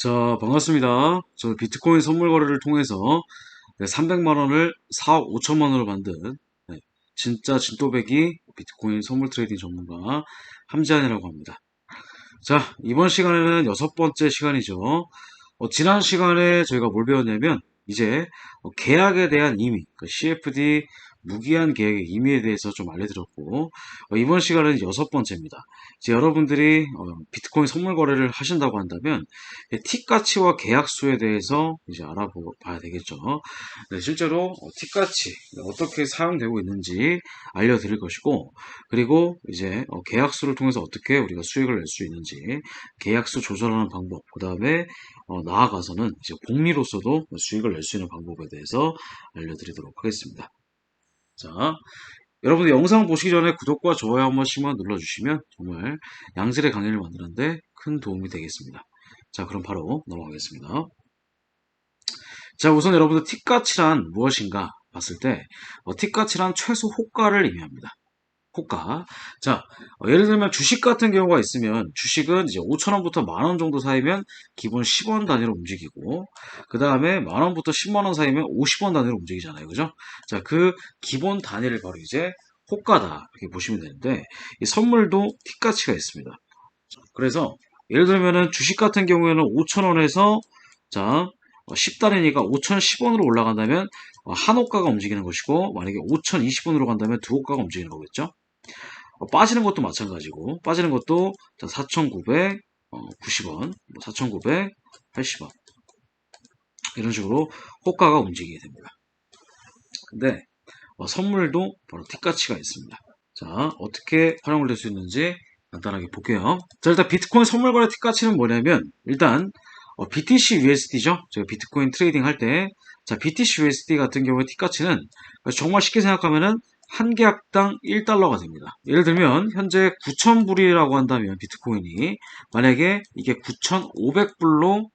자, 반갑습니다. 저 비트코인 선물 거래를 통해서 300만 원을 4억 5천만 원으로 만든 네, 진짜 진또배기 비트코인 선물 트레이딩 전문가 함지한이라고 합니다. 자, 이번 시간에는 여섯 번째 시간이죠. 지난 시간에 저희가 뭘 배웠냐면 이제 계약에 대한 임의, CFD 무기한 계약의 임의에 대해서 좀 알려드렸고, 이번 시간은 여섯 번째입니다. 이제 여러분들이 비트코인 선물 거래를 하신다고 한다면 틱 가치와 계약수에 대해서 이제 알아봐야 되겠죠. 네, 실제로 틱 가치 어떻게 사용되고 있는지 알려드릴 것이고, 그리고 이제 계약수를 통해서 어떻게 우리가 수익을 낼 수 있는지, 계약수 조절하는 방법, 그 다음에 나아가서는 이제 복리로서도 수익을 낼 수 있는 방법에 대해서 알려드리도록 하겠습니다. 자, 여러분들 영상 보시기 전에 구독과 좋아요 한 번씩만 눌러주시면 정말 양질의 강의를 만드는데 큰 도움이 되겠습니다. 자, 그럼 바로 넘어가겠습니다. 자, 우선 여러분들 틱가치란 무엇인가 봤을 때 틱가치란 최소 호가를 의미합니다. 호가. 자, 예를 들면 주식 같은 경우가 있으면 주식은 이제 5천원부터 만원 정도 사이면 기본 10원 단위로 움직이고, 그 다음에 만원부터 10만원 사이면 50원 단위로 움직이잖아요. 그죠? 자, 그 기본 단위를 바로 이제 호가다. 이렇게 보시면 되는데, 이 선물도 틱 가치가 있습니다. 그래서 예를 들면은 주식 같은 경우에는 5천원에서 자, 10단위니까 5,010원으로 올라간다면 한 호가가 움직이는 것이고, 만약에 5,020원으로 간다면 두 호가가 움직이는 거겠죠? 빠지는 것도 마찬가지고, 빠지는 것도 4,990원, 4,980원 이런 식으로 호가가 움직이게 됩니다. 근데 선물도 바로 틱 가치가 있습니다. 자, 어떻게 활용을 될 수 있는지 간단하게 볼게요. 자, 일단 비트코인 선물 거래 틱 가치는 뭐냐면 일단 BTC USD죠. 제가 비트코인 트레이딩 할 때, 자, BTC USD 같은 경우에 틱 가치는 정말 쉽게 생각하면은 한 계약당 1달러가 됩니다. 예를 들면 현재 9,000불이라고 한다면 비트코인이 만약에 이게 9,500불로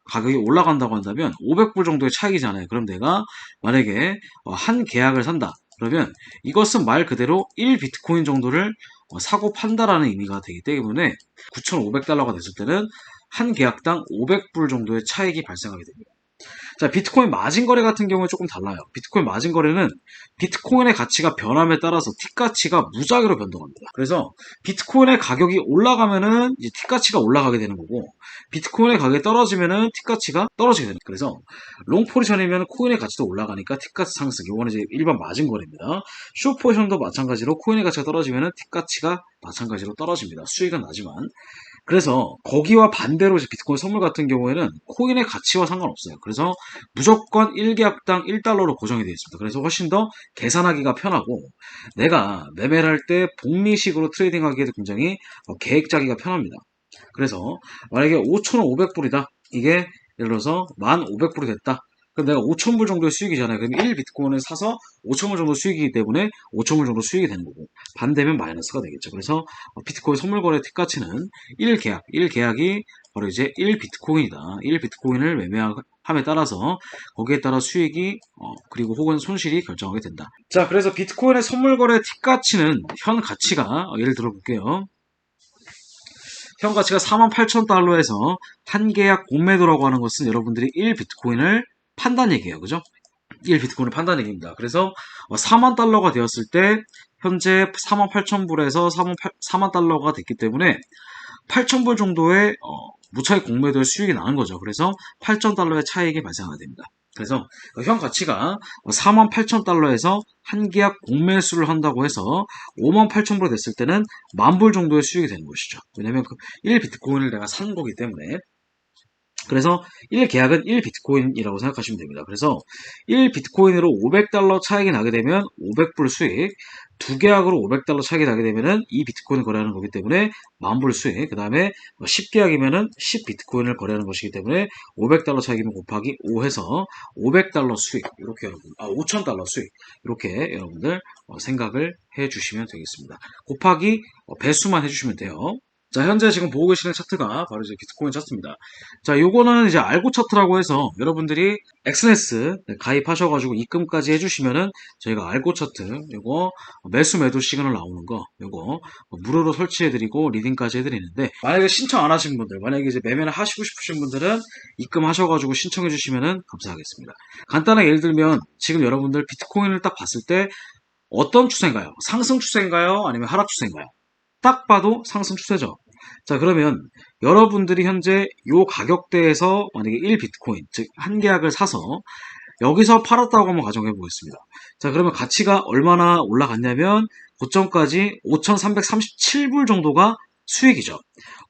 가격이 올라간다고 한다면 500불 정도의 차익이잖아요. 그럼 내가 만약에 한 계약을 산다. 그러면 이것은 말 그대로 1비트코인 정도를 사고 판다라는 의미가 되기 때문에 9,500달러가 됐을 때는 한 계약당 500불 정도의 차익이 발생하게 됩니다. 자, 비트코인 마진 거래 같은 경우는 조금 달라요. 비트코인 마진 거래는 비트코인의 가치가 변함에 따라서 틱 가치가 무작위로 변동합니다. 그래서 비트코인의 가격이 올라가면은 이제 틱 가치가 올라가게 되는 거고, 비트코인의 가격이 떨어지면은 틱 가치가 떨어지게 됩니다. 그래서 롱 포지션이면 코인의 가치도 올라가니까 틱 가치 상승. 이거는 이제 일반 마진 거래입니다. 숏 포지션도 마찬가지로 코인의 가치가 떨어지면은 틱 가치가 마찬가지로 떨어집니다. 수익은 나지만. 그래서 거기와 반대로 이제 비트코인 선물 같은 경우에는 코인의 가치와 상관없어요. 그래서 무조건 1계약당 1달러로 고정이 되어 있습니다. 그래서 훨씬 더 계산하기가 편하고, 내가 매매를 할 때 복리식으로 트레이딩하기에도 굉장히 계획 짜기가 편합니다. 그래서 만약에 5,500불이다. 이게 예를 들어서 1,500불이 됐다. 그럼 내가 5,000불 정도의 수익이잖아요. 그럼 1비트코인을 사서 5,000불 정도 수익이기 때문에 5,000불 정도 수익이 되는 거고, 반대면 마이너스가 되겠죠. 그래서 비트코인 선물 거래 틱 가치는 1계약이 바로 이제 1비트코인이다. 1비트코인을 매매함에 따라서 거기에 따라 수익이 그리고 혹은 손실이 결정하게 된다. 자, 그래서 비트코인의 선물 거래 틱 가치는 현 가치가 예를 들어 볼게요. 현 가치가 48,000달러에서 한 계약 공매도라고 하는 것은 여러분들이 1비트코인을 판단 얘기예요. 그죠? 1비트코인을 판단 얘기입니다. 그래서 4만 달러가 되었을 때 현재 48,000불에서 4만 달러가 됐기 때문에 8,000불 정도의 무차익 공매도의 수익이 나는 거죠. 그래서 8,000달러의 차익이 발생하게 됩니다. 그래서 현 가치가 48,000달러에서 한 계약 공매수를 한다고 해서 58,000불 됐을 때는 10,000불 정도의 수익이 되는 것이죠. 왜냐면 그 1비트코인을 내가 산 거기 때문에. 그래서 1계약은 1비트코인이라고 생각하시면 됩니다. 그래서 1비트코인으로 500달러 차익이 나게 되면 500불 수익, 두 계약으로 500달러 차익이 나게 되면은 2비트코인을 거래하는 거기 때문에 10,000불 수익, 그 다음에 10계약이면은 10비트코인을 거래하는 것이기 때문에 500달러 차익이면 곱하기 5 해서 500달러 수익, 이렇게 여러분, 5,000달러 수익, 이렇게 여러분들 생각을 해 주시면 되겠습니다. 곱하기 배수만 해 주시면 돼요. 자, 현재 지금 보고 계시는 차트가 바로 이제 비트코인 차트입니다. 자, 요거는 이제 알고 차트라고 해서 여러분들이 엑스네스 가입하셔가지고 입금까지 해주시면은 저희가 알고 차트, 요거 매수 매도 시그널 나오는 거, 요거 무료로 설치해드리고 리딩까지 해드리는데, 만약에 신청 안 하신 분들, 만약에 이제 매매를 하시고 싶으신 분들은 입금하셔가지고 신청해주시면은 감사하겠습니다. 간단하게 예를 들면 지금 여러분들 비트코인을 딱 봤을 때 어떤 추세인가요? 상승 추세인가요? 아니면 하락 추세인가요? 딱 봐도 상승 추세죠. 자, 그러면 여러분들이 현재 요 가격대에서 만약에 1비트코인, 즉, 한 계약을 사서 여기서 팔았다고 한번 가정해 보겠습니다. 자, 그러면 가치가 얼마나 올라갔냐면 고점까지 5,337불 정도가 수익이죠.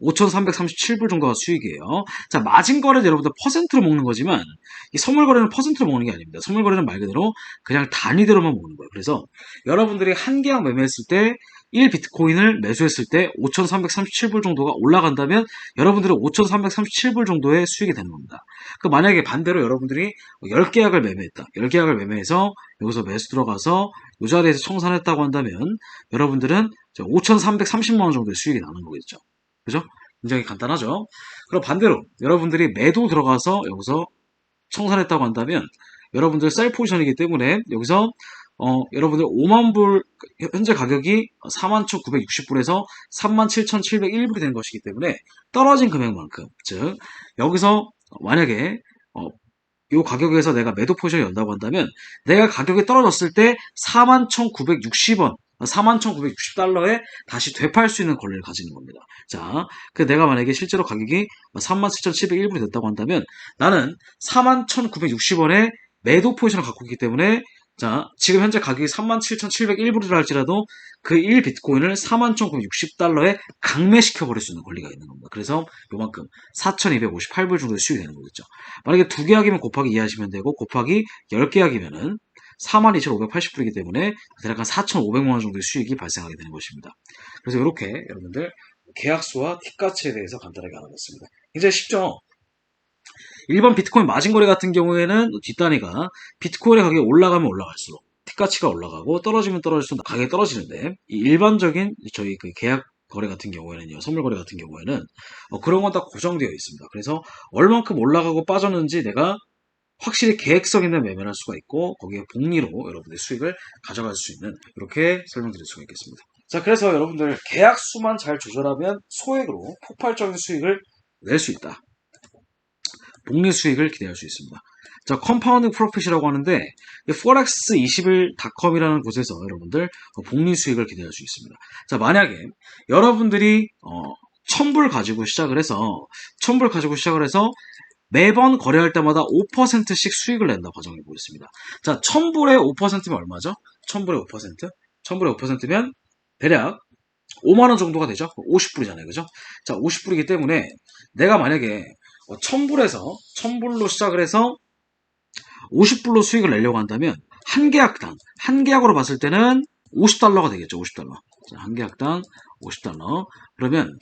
5,337불 정도가 수익이에요. 자, 마진 거래는 여러분들 퍼센트로 먹는 거지만 이 선물 거래는 퍼센트로 먹는 게 아닙니다. 선물 거래는 말 그대로 그냥 단위대로만 먹는 거예요. 그래서 여러분들이 한 계약 매매했을 때 1비트코인을 매수했을 때 5,337불 정도가 올라간다면 여러분들은 5,337불 정도의 수익이 되는 겁니다. 그 만약에 반대로 여러분들이 10계약을 매매했다. 10계약을 매매해서 여기서 매수 들어가서 이 자리에서 청산했다고 한다면 여러분들은 5,330만원 정도의 수익이 나는 거겠죠. 그죠? 굉장히 간단하죠? 그럼 반대로 여러분들이 매도 들어가서 여기서 청산했다고 한다면 여러분들 셀 포지션이기 때문에 여기서 여러분들 5만불 현재 가격이 41,960불에서 37,701불이 된 것이기 때문에 떨어진 금액만큼 즉 여기서 만약에 이 가격에서 내가 매도 포지션을 연다고 한다면 내가 가격이 떨어졌을 때 41,960원 41,960달러에 다시 되팔 수 있는 권리를 가지는 겁니다. 자, 그 내가 만약에 실제로 가격이 37,701불이 됐다고 한다면 나는 41,960원에 매도 포지션을 갖고 있기 때문에 자, 지금 현재 가격이 37,701불이라 할지라도 그 1비트코인을 41,960달러에 강매시켜버릴 수 있는 권리가 있는 겁니다. 그래서 요만큼 4,258불 정도의 수익이 되는 거겠죠. 만약에 2계약이면 곱하기 2 하시면 되고 곱하기 10계약이면은 42,580불이기 때문에 대략 한 4,500만원 정도의 수익이 발생하게 되는 것입니다. 그래서 이렇게 여러분들 계약수와 팁가치에 대해서 간단하게 알아봤습니다. 굉장히 쉽죠? 일반 비트코인 마진 거래 같은 경우에는 뒷단위가 비트코인의 가격이 올라가면 올라갈수록 팁가치가 올라가고 떨어지면 떨어질수록 가격이 떨어지는데 이 일반적인 저희 그 계약 거래 같은 경우에는요, 선물 거래 같은 경우에는 그런 건 다 고정되어 있습니다. 그래서 얼만큼 올라가고 빠졌는지 내가 확실히 계획성 있는 매매를 할 수가 있고 거기에 복리로 여러분의 수익을 가져갈 수 있는 이렇게 설명드릴 수가 있겠습니다. 자, 그래서 여러분들 계약수만 잘 조절하면 소액으로 폭발적인 수익을 낼 수 있다. 복리 수익을 기대할 수 있습니다. 자, 컴파운딩 프로핏이라고 하는데 forex21.com이라는 곳에서 여러분들 복리 수익을 기대할 수 있습니다. 자, 만약에 여러분들이 1,000불 가지고 시작을 해서 매번 거래할 때마다 5%씩 수익을 낸다고 가정해 보겠습니다. 자, 1,000불에 5%면 얼마죠? 1,000불에 5%? 1,000불에 5%면 대략 5만원 정도가 되죠? 50불이잖아요. 그죠? 자, 50불이기 때문에 내가 만약에 1,000불로 시작을 해서 50불로 수익을 내려고 한다면 한 계약으로 봤을 때는 50달러가 되겠죠. 50달러. 자, 한 계약당 50달러. 그러면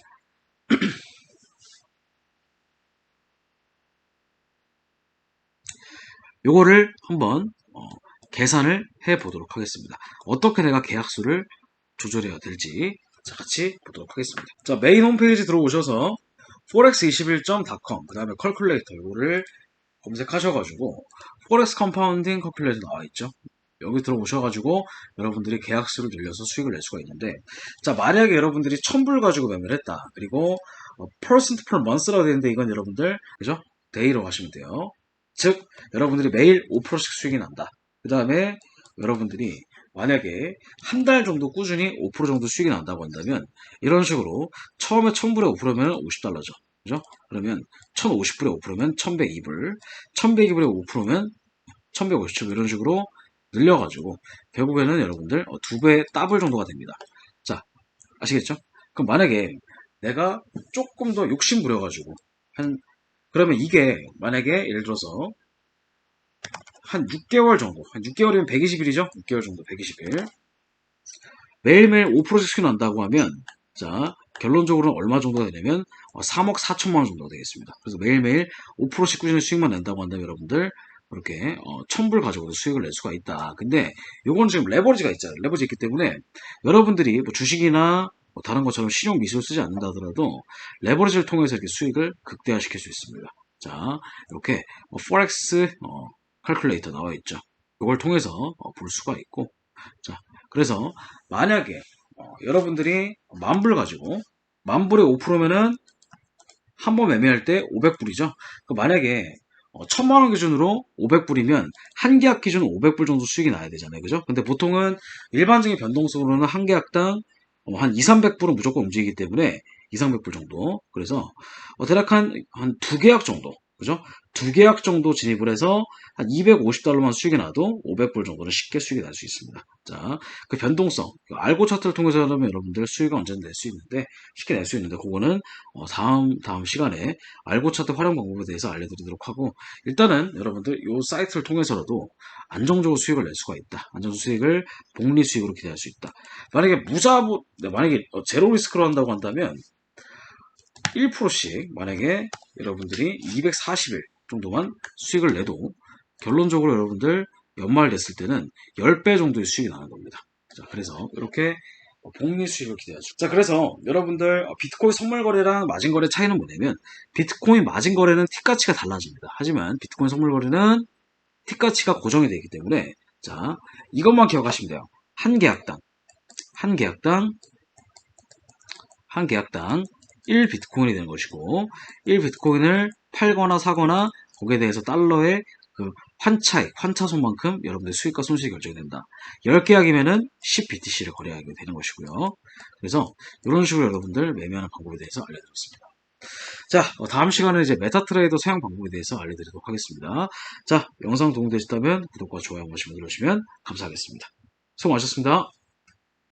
요거를 한번 계산을 해 보도록 하겠습니다. 어떻게 내가 계약수를 조절해야 될지 자, 같이 보도록 하겠습니다. 자, 메인 홈페이지 들어오셔서 forex21.com 그 다음에 컬큘레이터 이거를 검색하셔가지고 forex 컴파운딩 컬큘레이터 나와있죠. 여기 들어오셔가지고 여러분들이 계약수를 늘려서 수익을 낼 수가 있는데 자, 만약에 여러분들이 1,000불 가지고 매매를 했다. 그리고 percent per month라고 되는데 이건 여러분들 그죠? 데이로 하시면 돼요. 즉 여러분들이 매일 5%씩 수익이 난다. 그 다음에 여러분들이 만약에 한 달 정도 꾸준히 5% 정도 수익이 난다고 한다면 이런 식으로 처음에 1,000불에 5%면 50달러죠. 그죠? 그러면 1,050불에 5%면 1,102불, 1,102불에 5%면 1,157불 이런 식으로 늘려가지고 결국에는 여러분들 2배 더블 정도가 됩니다. 자, 아시겠죠? 그럼 만약에 내가 조금 더 욕심 부려가지고 그러면 이게 만약에 예를 들어서 한 6개월 정도, 한 6개월이면 120일이죠? 6개월 정도, 120일. 매일매일 5%씩 수익 난다고 하면, 자, 결론적으로는 얼마 정도가 되냐면, 3억 4천만 원 정도가 되겠습니다. 그래서 매일매일 5%씩 꾸준히 수익만 낸다고 한다면 여러분들, 이렇게, 1,000불 가지고도 수익을 낼 수가 있다. 근데, 요건 지금 레버리지가 있잖아요. 레버리지 있기 때문에, 여러분들이 뭐 주식이나 다른 것처럼 신용 미수를 쓰지 않는다 하더라도 레버리지를 통해서 이렇게 수익을 극대화시킬 수 있습니다. 자, 이렇게 포렉스 칼큘레이터 나와 있죠. 이걸 통해서 볼 수가 있고, 자, 그래서 만약에 여러분들이 만불 가지고 만불에 5%면은 한 번 매매할 때 500불이죠. 만약에 1000만원 기준으로 500불이면 한 계약 기준 500불 정도 수익이 나야 되잖아요. 그죠? 근데 보통은 일반적인 변동성으로는 한 계약당 한 2, 300불은 무조건 움직이기 때문에 2, 300불 정도. 그래서 대략 한 두 계약 정도. 그죠? 두 계약 정도 진입을 해서 한 250달러만 수익이 나도 500불 정도는 쉽게 수익이 날 수 있습니다. 자, 그 변동성, 알고 차트를 통해서 하면 여러분들 수익을 언제든 낼 수 있는데, 쉽게 낼 수 있는데, 그거는 다음 시간에 알고 차트 활용 방법에 대해서 알려드리도록 하고, 일단은 여러분들 이 사이트를 통해서라도 안정적으로 수익을 낼 수가 있다. 안정적 수익을 복리 수익으로 기대할 수 있다. 만약에 제로 리스크로 한다고 한다면 1%씩 만약에 여러분들이 240일 정도만 수익을 내도 결론적으로 여러분들 연말 됐을 때는 10배 정도의 수익이 나는 겁니다. 자, 그래서 이렇게 복리 수익을 기대하죠. 자, 그래서 여러분들 비트코인 선물 거래랑 마진 거래 차이는 뭐냐면 비트코인 마진 거래는 티 가치가 달라집니다. 하지만 비트코인 선물 거래는 티 가치가 고정이 되기 때문에 자, 이것만 기억하시면 돼요. 한 계약당 한 계약당 1비트코인이 되는 것이고 1비트코인을 팔거나 사거나 거기에 대해서 달러의 그 환차손만큼 여러분들 수익과 손실이 결정이 된다. 10계약이면은 10BTC를 거래하게 되는 것이고요. 그래서 이런 식으로 여러분들 매매하는 방법에 대해서 알려드렸습니다. 자, 다음 시간에 이제 메타트레이더 사용 방법에 대해서 알려드리도록 하겠습니다. 자, 영상 도움되셨다면 구독과 좋아요 한 번씩 눌러주시면 감사하겠습니다. 수고 많으셨습니다.